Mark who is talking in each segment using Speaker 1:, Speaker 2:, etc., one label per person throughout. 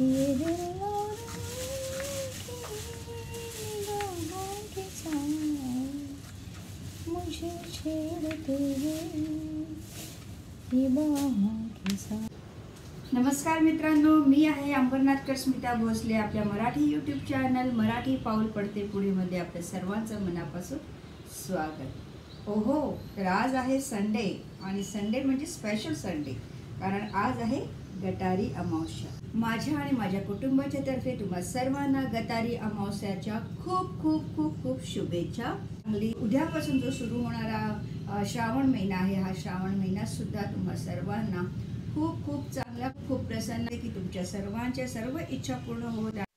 Speaker 1: ये दिल और निगाहों के साथ मुझे छेड़ते हैं ये बाहों के साथ। नमस्कार मित्रांनो, मी आहे अंबरनाथकर स्मिता भोसले। आपल्या मराठी यूट्यूब चॅनल मराठी पाऊल पडते पुढे मध्ये आपल्या सर्वांचं मनापासून स्वागत। ओहो, तर आज आहे संडे आणि संडे म्हणजे स्पेशल संडे, कारण आज आहे गटारी अमावस्या। माझ्या आणि माझ्या कुटुंबाच्या तर्फे तुम्हा सर्वांना गटारी अमावस्याच्या खूप खूप खूप खूप शुभेच्छा। उद्यापासून जो सुरू होणारा श्रावण महिना आहे, हा श्रावण महिना सुद्धा तुम्हा सर्वांना खूप खूप चांगला, खूप प्रसन्न आहे की तुमच्या सर्वांच्या सर्व इच्छा पूर्ण होत आहेत।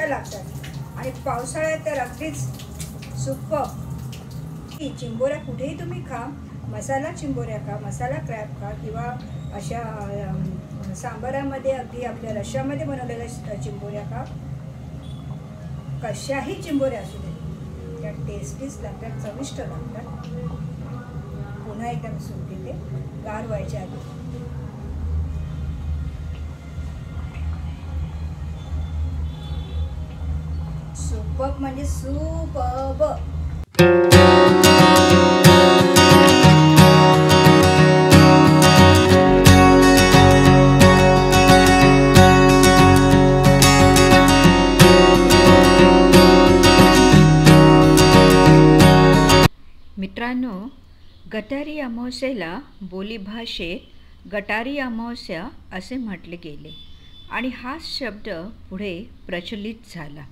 Speaker 1: मस्त लागतात आणि पावसाळ्यात तर अगदीच सुपर. चिंबोऱ्या कुठेही तुम्ही खा, मसाला चिंबोऱ्या खा, मसाला क्रॅब खा किंवा अशा सांबारामध्ये अगदी आपल्या रश्श्यामध्ये बनवलेल्या चिंबोऱ्या खा. कशाही चिंबोऱ्या असू दे त्या टेस्टीच लागतात, चविष्ट लागतात. पुन्हा एकदा मी सूप घेते गार व्हायच्या आधी. सुपर्ब म्हणजे सुपर्ब. मित्रांनो, गटारी अमावस्येला बोलीभाषेत गटारी अमावस्या असे म्हटले गेले आणि हाच शब्द पुढे प्रचलित झाला.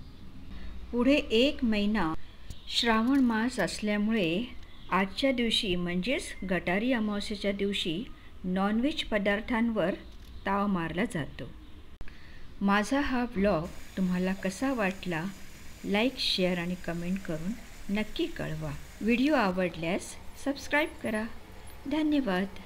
Speaker 1: पुढे 1 महिना श्रावण मास असल्यामुळे आजच्या दिवशी म्हणजेच गटारी अमावस्येच्या दिवशी नॉनव्हेज पदार्थांवर ताव मारला जातो. माझा हा व्लॉग तुम्हाला कसा वाटला लाईक, शेअर आणि कमेंट करून नक्की कळवा. व्हिडिओ आवडल्यास सबस्क्राईब करा. धन्यवाद.